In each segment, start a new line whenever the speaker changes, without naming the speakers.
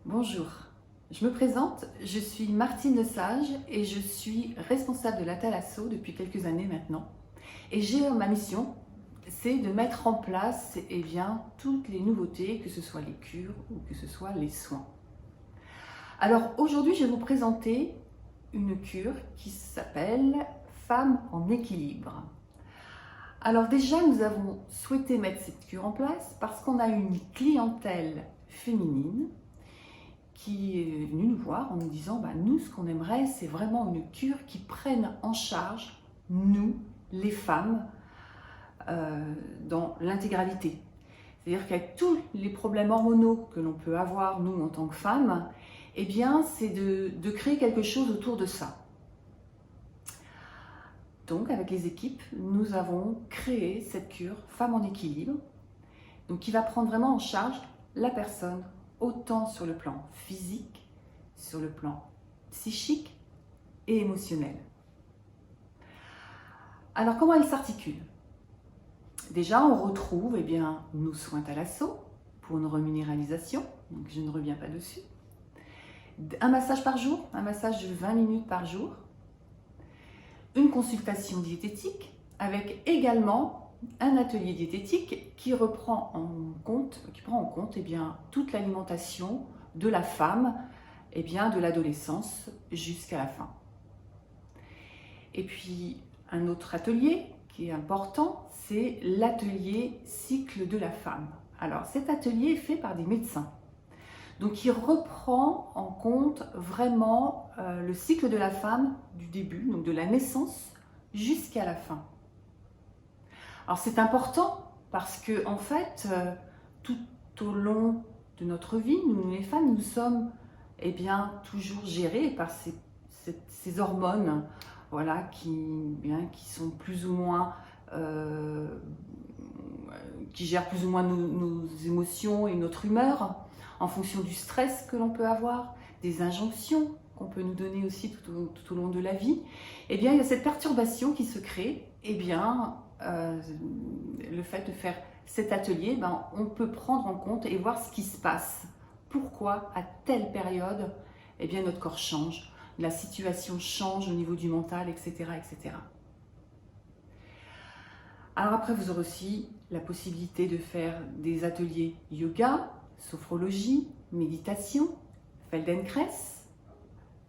Bonjour, je me présente, je suis Martine Lesage et je suis responsable de la Thalasso depuis quelques années maintenant. Et ma mission, c'est de mettre en place toutes les nouveautés, que ce soit les cures ou que ce soit les soins. Alors aujourd'hui, je vais vous présenter une cure qui s'appelle Femme en équilibre. Alors déjà, nous avons souhaité mettre cette cure en place parce qu'on a une clientèle féminine qui est venue nous voir en nous disant nous, ce qu'on aimerait, c'est vraiment une cure qui prenne en charge, nous, les femmes, dans l'intégralité. C'est-à-dire qu'avec tous les problèmes hormonaux que l'on peut avoir, nous, en tant que femmes, c'est de créer quelque chose autour de ça. Donc, avec les équipes, nous avons créé cette cure Femme en équilibre, donc qui va prendre vraiment en charge la personne, autant sur le plan physique, sur le plan psychique et émotionnel. Alors, comment elle s'articule? Déjà, on retrouve nos soins Thalasso pour une reminéralisation, donc je ne reviens pas dessus. Un massage par jour, un massage de 20 minutes par jour. Une consultation diététique avec également un atelier diététique qui prend en compte toute l'alimentation de la femme, de l'adolescence jusqu'à la fin. Et puis un autre atelier qui est important, c'est l'atelier cycle de la femme. Alors cet atelier est fait par des médecins. Donc il reprend en compte vraiment le cycle de la femme du début, donc de la naissance jusqu'à la fin. Alors c'est important parce que en fait, tout au long de notre vie, nous les femmes, nous sommes toujours gérées par ces hormones, voilà, qui sont plus ou moins qui gèrent plus ou moins nos émotions et notre humeur en fonction du stress que l'on peut avoir, des injonctions qu'on peut nous donner aussi tout au long de la vie. Il y a cette perturbation qui se crée. Le fait de faire cet atelier, on peut prendre en compte et voir ce qui se passe. Pourquoi à telle période, notre corps change, la situation change au niveau du mental, etc., etc. Alors après, vous aurez aussi la possibilité de faire des ateliers yoga, sophrologie, méditation, Feldenkrais.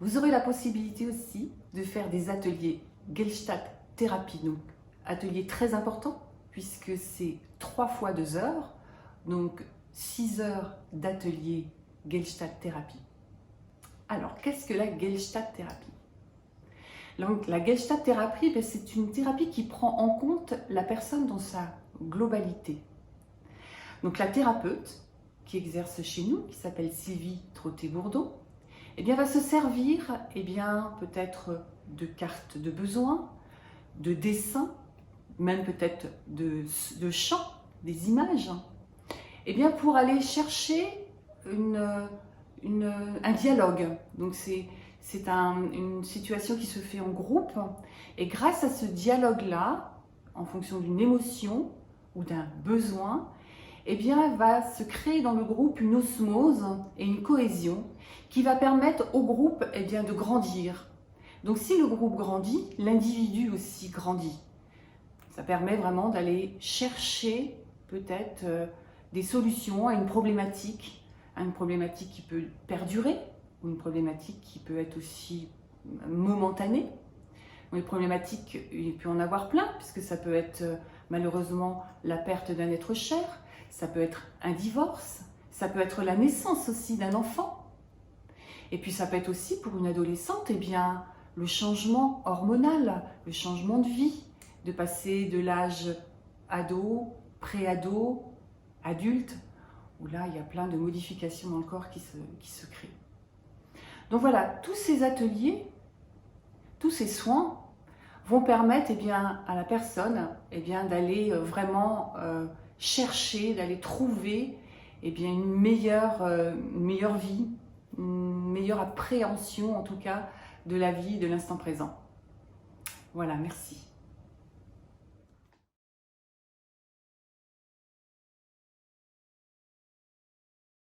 Vous aurez la possibilité aussi de faire des ateliers Gestalt thérapie, donc atelier très important puisque c'est 3 fois 2 heures, donc 6 heures d'atelier Gestalt thérapie. Alors, qu'est-ce que la Gestalt thérapie? Donc, la Gestalt thérapie, c'est une thérapie qui prend en compte la personne dans sa globalité. Donc, la thérapeute qui exerce chez nous, qui s'appelle Sylvie Trotté-Bourdeau, va se servir peut-être de cartes de besoins, de dessins, même peut-être de chants, des images, pour aller chercher un dialogue. Donc c'est une situation qui se fait en groupe, et grâce à ce dialogue-là, en fonction d'une émotion ou d'un besoin, va se créer dans le groupe une osmose et une cohésion qui va permettre au groupe de grandir. Donc si le groupe grandit, l'individu aussi grandit. Ça permet vraiment d'aller chercher peut-être des solutions à une problématique qui peut perdurer, ou une problématique qui peut être aussi momentanée. Les problématiques, il peut en avoir plein, puisque ça peut être malheureusement la perte d'un être cher, ça peut être un divorce, ça peut être la naissance aussi d'un enfant. Et puis ça peut être aussi pour une adolescente, le changement hormonal, le changement de vie, de passer de l'âge ado, pré-ado, adulte, où là il y a plein de modifications dans le corps qui se créent. Donc voilà, tous ces ateliers, tous ces soins vont permettre à la personne d'aller vraiment chercher, d'aller trouver une meilleure vie, une meilleure appréhension en tout cas de la vie, de l'instant présent. Voilà, merci.